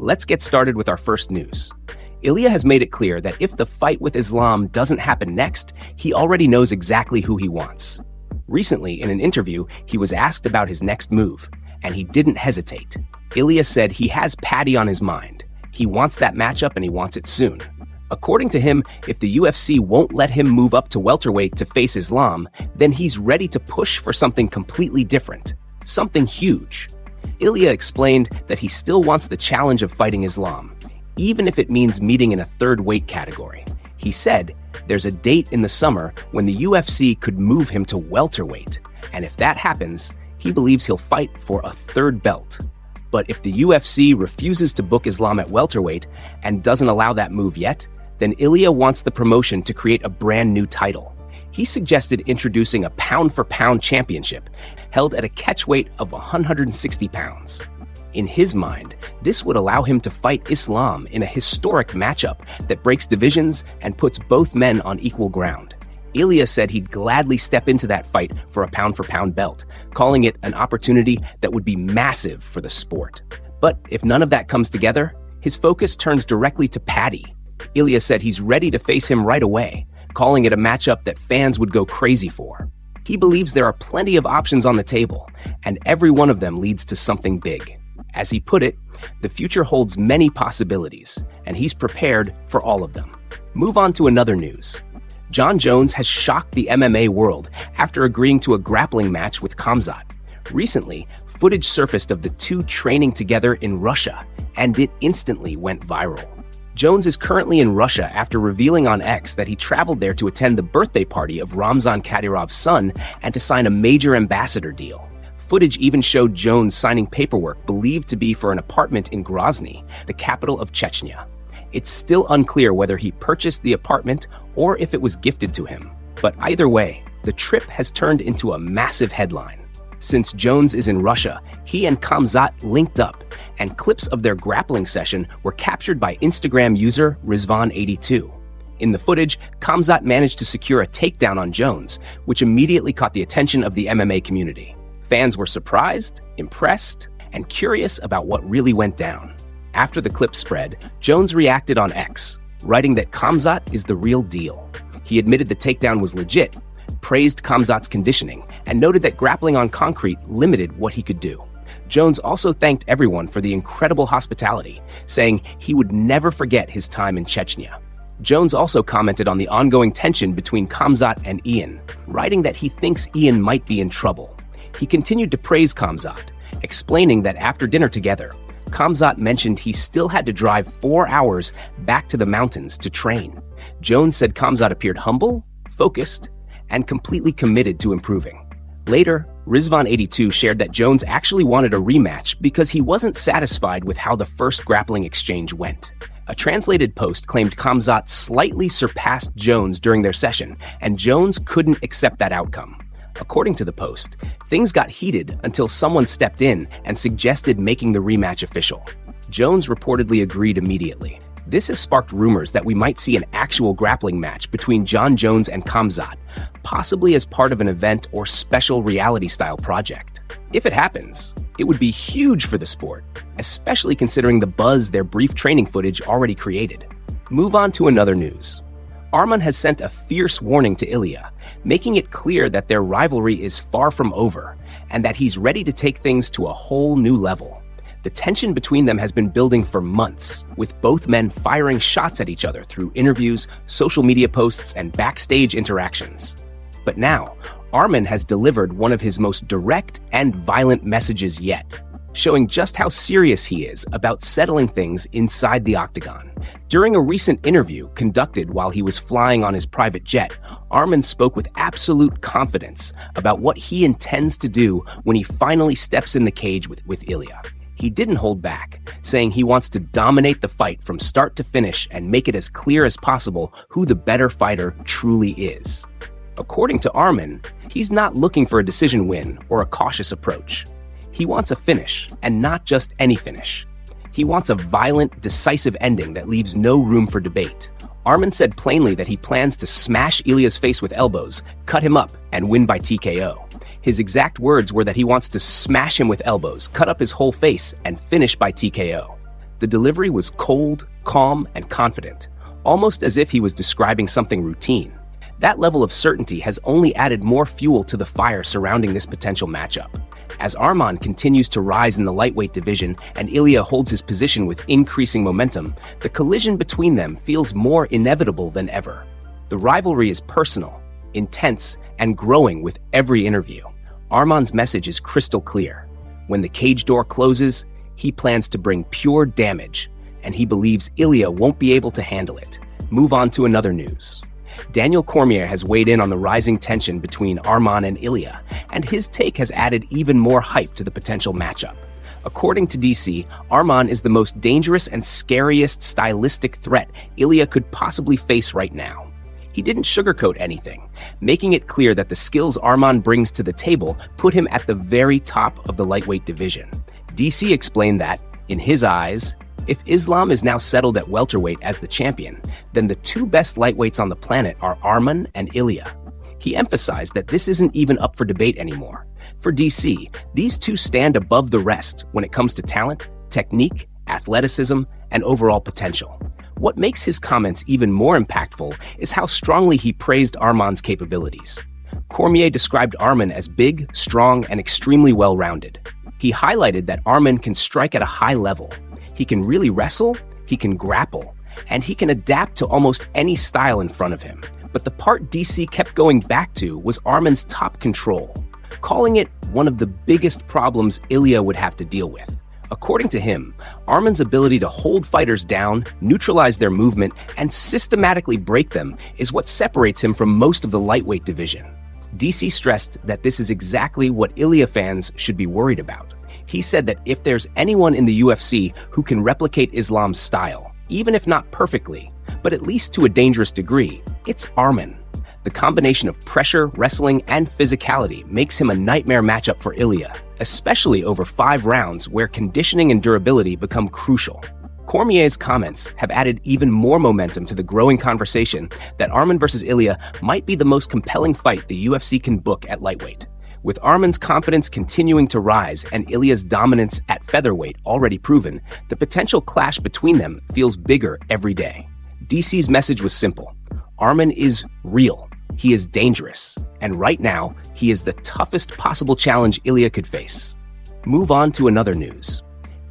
Let's get started with our first news. Ilia has made it clear that if the fight with Islam doesn't happen next, he already knows exactly who he wants. Recently, in an interview, he was asked about his next move, and he didn't hesitate. Ilia said he has Paddy on his mind. He wants that matchup and he wants it soon. According to him, if the UFC won't let him move up to welterweight to face Islam, then he's ready to push for something completely different, something huge. Ilia explained that he still wants the challenge of fighting Islam, even if it means meeting in a third weight category. He said there's a date in the summer when the UFC could move him to welterweight, and if that happens, he believes he'll fight for a third belt. But if the UFC refuses to book Islam at welterweight and doesn't allow that move yet, then Ilia wants the promotion to create a brand new title. He suggested introducing a pound-for-pound championship held at a catchweight of 160 pounds. In his mind, this would allow him to fight Islam in a historic matchup that breaks divisions and puts both men on equal ground. Ilia said he'd gladly step into that fight for a pound-for-pound belt, calling it an opportunity that would be massive for the sport. But if none of that comes together, his focus turns directly to Paddy. Ilia said he's ready to face him right away, calling it a matchup that fans would go crazy for. He believes there are plenty of options on the table, and every one of them leads to something big. As he put it, the future holds many possibilities, and he's prepared for all of them. Move on to another news. Jon Jones has shocked the MMA world after agreeing to a grappling match with Khamzat. Recently, footage surfaced of the two training together in Russia, and it instantly went viral. Jones is currently in Russia after revealing on X that he traveled there to attend the birthday party of Ramzan Kadyrov's son and to sign a major ambassador deal. Footage even showed Jones signing paperwork believed to be for an apartment in Grozny, the capital of Chechnya. It's still unclear whether he purchased the apartment or if it was gifted to him. But either way, the trip has turned into a massive headline. Since Jones is in Russia, he and Khamzat linked up, and clips of their grappling session were captured by Instagram user Rizvan82. In the footage, Khamzat managed to secure a takedown on Jones, which immediately caught the attention of the MMA community. Fans were surprised, impressed, and curious about what really went down. After the clip spread, Jones reacted on X, writing that Khamzat is the real deal. He admitted the takedown was legit, praised Khamzat's conditioning, and noted that grappling on concrete limited what he could do. Jones also thanked everyone for the incredible hospitality, saying he would never forget his time in Chechnya. Jones also commented on the ongoing tension between Khamzat and Ian, writing that he thinks Ian might be in trouble. He continued to praise Khamzat, explaining that after dinner together, Khamzat mentioned he still had to drive 4 hours back to the mountains to train. Jones said Khamzat appeared humble, focused, and completely committed to improving. Later, Rizvan82 shared that Jones actually wanted a rematch because he wasn't satisfied with how the first grappling exchange went. A translated post claimed Khamzat slightly surpassed Jones during their session, and Jones couldn't accept that outcome. According to the post, things got heated until someone stepped in and suggested making the rematch official. Jones reportedly agreed immediately. This has sparked rumors that we might see an actual grappling match between Jon Jones and Khamzat, possibly as part of an event or special reality-style project. If it happens, it would be huge for the sport, especially considering the buzz their brief training footage already created. Move on to another news. Arman has sent a fierce warning to Ilia, making it clear that their rivalry is far from over and that he's ready to take things to a whole new level. The tension between them has been building for months, with both men firing shots at each other through interviews, social media posts, and backstage interactions. But now, Arman has delivered one of his most direct and violent messages yet, showing just how serious he is about settling things inside the octagon. During a recent interview conducted while he was flying on his private jet, Arman spoke with absolute confidence about what he intends to do when he finally steps in the cage with Ilia. He didn't hold back, saying he wants to dominate the fight from start to finish and make it as clear as possible who the better fighter truly is. According to Arman, he's not looking for a decision win or a cautious approach. He wants a finish, and not just any finish. He wants a violent, decisive ending that leaves no room for debate. Arman said plainly that he plans to smash Ilia's face with elbows, cut him up, and win by TKO. His exact words were that he wants to smash him with elbows, cut up his whole face, and finish by TKO. The delivery was cold, calm, and confident, almost as if he was describing something routine. That level of certainty has only added more fuel to the fire surrounding this potential matchup. As Arman continues to rise in the lightweight division and Ilia holds his position with increasing momentum, the collision between them feels more inevitable than ever. The rivalry is personal, intense, and growing with every interview. Arman's message is crystal clear. When the cage door closes, he plans to bring pure damage, and he believes Ilia won't be able to handle it. Move on to another news. Daniel Cormier has weighed in on the rising tension between Arman and Ilia, and his take has added even more hype to the potential matchup. According to DC, Arman is the most dangerous and scariest stylistic threat Ilia could possibly face right now. He didn't sugarcoat anything, making it clear that the skills Arman brings to the table put him at the very top of the lightweight division. DC explained that, in his eyes, if Islam is now settled at welterweight as the champion, then the two best lightweights on the planet are Arman and Ilia. He emphasized that this isn't even up for debate anymore. For DC, these two stand above the rest when it comes to talent, technique, athleticism, and overall potential. What makes his comments even more impactful is how strongly he praised Arman's capabilities. Cormier described Arman as big, strong, and extremely well-rounded. He highlighted that Arman can strike at a high level. He can really wrestle, he can grapple, and he can adapt to almost any style in front of him. But the part DC kept going back to was Arman's top control, calling it one of the biggest problems Ilia would have to deal with. According to him, Arman's ability to hold fighters down, neutralize their movement, and systematically break them is what separates him from most of the lightweight division. DC stressed that this is exactly what Ilia fans should be worried about. He said that if there's anyone in the UFC who can replicate Islam's style, even if not perfectly, but at least to a dangerous degree, it's Arman. The combination of pressure, wrestling, and physicality makes him a nightmare matchup for Ilia, especially over 5 rounds where conditioning and durability become crucial. Cormier's comments have added even more momentum to the growing conversation that Arman versus Ilia might be the most compelling fight the UFC can book at lightweight. With Arman's confidence continuing to rise and Ilia's dominance at featherweight already proven, the potential clash between them feels bigger every day. DC's message was simple. Arman is real. He is dangerous. And right now, he is the toughest possible challenge Ilia could face. Move on to another news.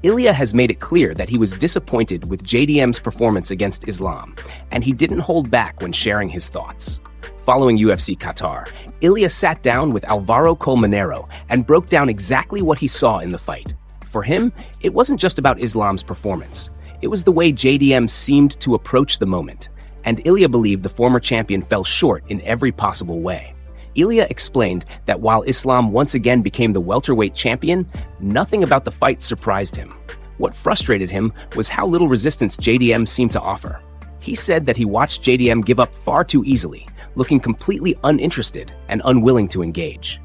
Ilia has made it clear that he was disappointed with JDM's performance against Islam, and he didn't hold back when sharing his thoughts. Following UFC Qatar, Ilia sat down with Alvaro Colmenero and broke down exactly what he saw in the fight. For him, it wasn't just about Islam's performance. It was the way JDM seemed to approach the moment, and Ilia believed the former champion fell short in every possible way. Ilia explained that while Islam once again became the welterweight champion, nothing about the fight surprised him. What frustrated him was how little resistance JDM seemed to offer. He said that he watched JDM give up far too easily, looking completely uninterested and unwilling to engage.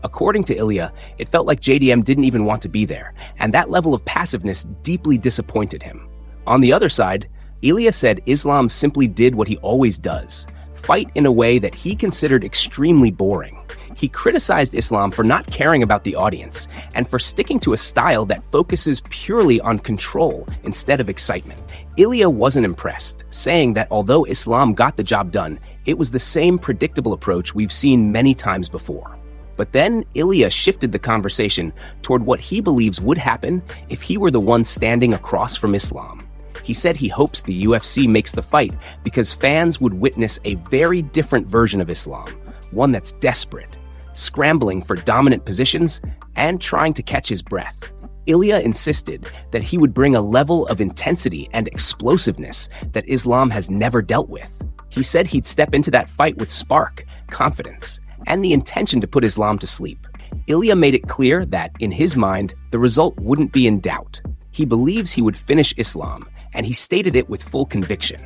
According to Ilia, it felt like JDM didn't even want to be there, and that level of passiveness deeply disappointed him. On the other side, Ilia said Islam simply did what he always does, fight in a way that he considered extremely boring. He criticized Islam for not caring about the audience and for sticking to a style that focuses purely on control instead of excitement. Ilia wasn't impressed, saying that although Islam got the job done, it was the same predictable approach we've seen many times before. But then Ilia shifted the conversation toward what he believes would happen if he were the one standing across from Islam. He said he hopes the UFC makes the fight because fans would witness a very different version of Islam, one that's desperate, scrambling for dominant positions, and trying to catch his breath. Ilia insisted that he would bring a level of intensity and explosiveness that Islam has never dealt with. He said he'd step into that fight with spark, confidence, and the intention to put Islam to sleep. Ilia made it clear that, in his mind, the result wouldn't be in doubt. He believes he would finish Islam, and he stated it with full conviction.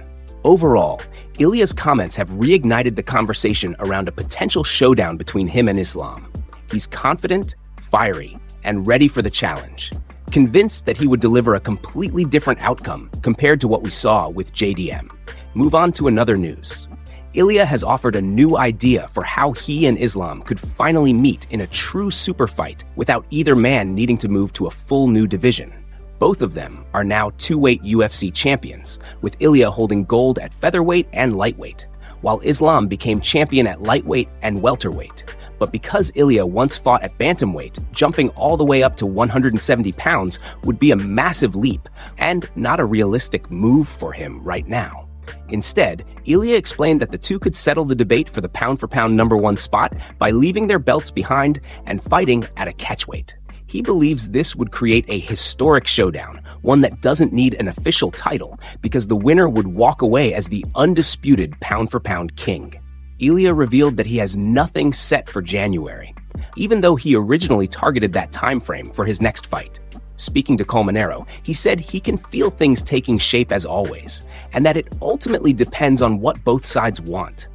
Overall, Ilia's comments have reignited the conversation around a potential showdown between him and Islam. He's confident, fiery, and ready for the challenge, convinced that he would deliver a completely different outcome compared to what we saw with JDM. Move on to another news. Ilia has offered a new idea for how he and Islam could finally meet in a true super fight without either man needing to move to a full new division. Both of them are now two-weight UFC champions, with Ilia holding gold at featherweight and lightweight, while Islam became champion at lightweight and welterweight. But because Ilia once fought at bantamweight, jumping all the way up to 170 pounds would be a massive leap and not a realistic move for him right now. Instead, Ilia explained that the two could settle the debate for the pound-for-pound #1 spot by leaving their belts behind and fighting at a catchweight. He believes this would create a historic showdown, one that doesn't need an official title, because the winner would walk away as the undisputed pound-for-pound king. Ilia revealed that he has nothing set for January, even though he originally targeted that time frame for his next fight. Speaking to Cormier, he said he can feel things taking shape as always, and that it ultimately depends on what both sides want.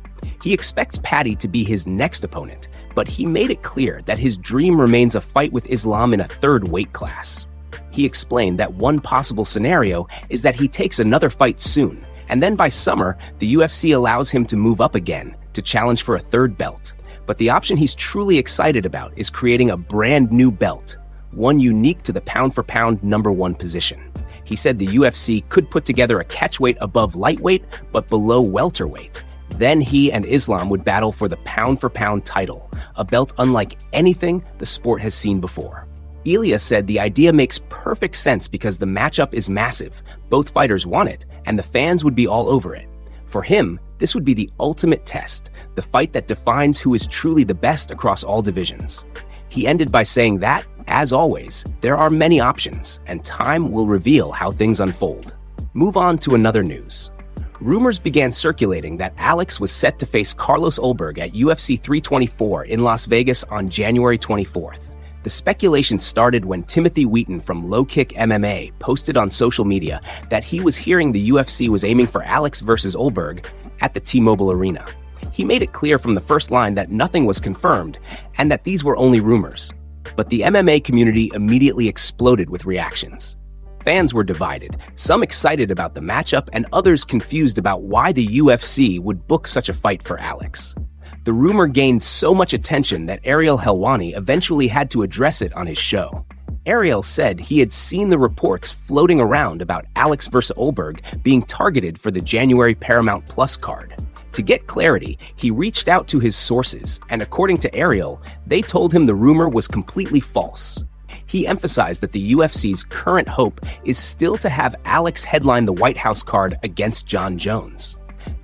He expects Paddy to be his next opponent, but he made it clear that his dream remains a fight with Islam in a third weight class. He explained that one possible scenario is that he takes another fight soon, and then by summer, the UFC allows him to move up again to challenge for a third belt. But the option he's truly excited about is creating a brand new belt, one unique to the pound-for-pound #1 position. He said the UFC could put together a catchweight above lightweight but below welterweight. Then he and Islam would battle for the pound-for-pound title, a belt unlike anything the sport has seen before. Ilia said the idea makes perfect sense because the matchup is massive, both fighters want it, and the fans would be all over it. For him, this would be the ultimate test, the fight that defines who is truly the best across all divisions. He ended by saying that, as always, there are many options, and time will reveal how things unfold. Move on to another news. Rumors began circulating that Alex was set to face Carlos Ulberg at UFC 324 in Las Vegas on January 24th. The speculation started when Timothy Wheaton from Low Kick MMA posted on social media that he was hearing the UFC was aiming for Alex versus Ulberg at the T-Mobile Arena. He made it clear from the first line that nothing was confirmed and that these were only rumors. But the MMA community immediately exploded with reactions. Fans were divided, some excited about the matchup and others confused about why the UFC would book such a fight for Alex. The rumor gained so much attention that Ariel Helwani eventually had to address it on his show. Ariel said he had seen the reports floating around about Alex vs. Ulberg being targeted for the January Paramount Plus card. To get clarity, he reached out to his sources, and according to Ariel, they told him the rumor was completely false. He emphasized that the UFC's current hope is still to have Alex headline the White House card against Jon Jones.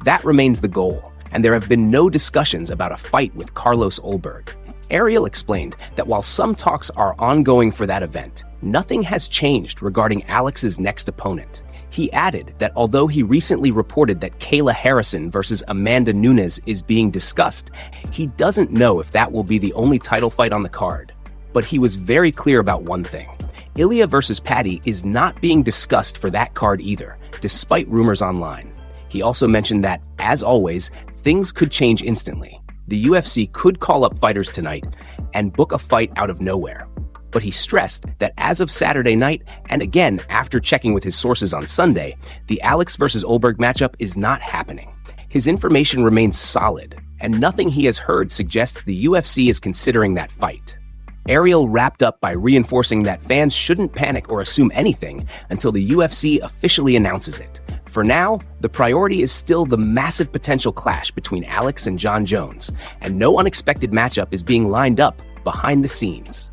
That remains the goal, and there have been no discussions about a fight with Carlos Ulberg. Ariel explained that while some talks are ongoing for that event, nothing has changed regarding Alex's next opponent. He added that although he recently reported that Kayla Harrison versus Amanda Nunes is being discussed, he doesn't know if that will be the only title fight on the card. But he was very clear about one thing. Ilia versus Paddy is not being discussed for that card either, despite rumors online. He also mentioned that, as always, things could change instantly. The UFC could call up fighters tonight and book a fight out of nowhere. But he stressed that as of Saturday night, and again after checking with his sources on Sunday, the Alex versus Ulberg matchup is not happening. His information remains solid, and nothing he has heard suggests the UFC is considering that fight. Ariel wrapped up by reinforcing that fans shouldn't panic or assume anything until the UFC officially announces it. For now, the priority is still the massive potential clash between Alex and Jon Jones, and no unexpected matchup is being lined up behind the scenes.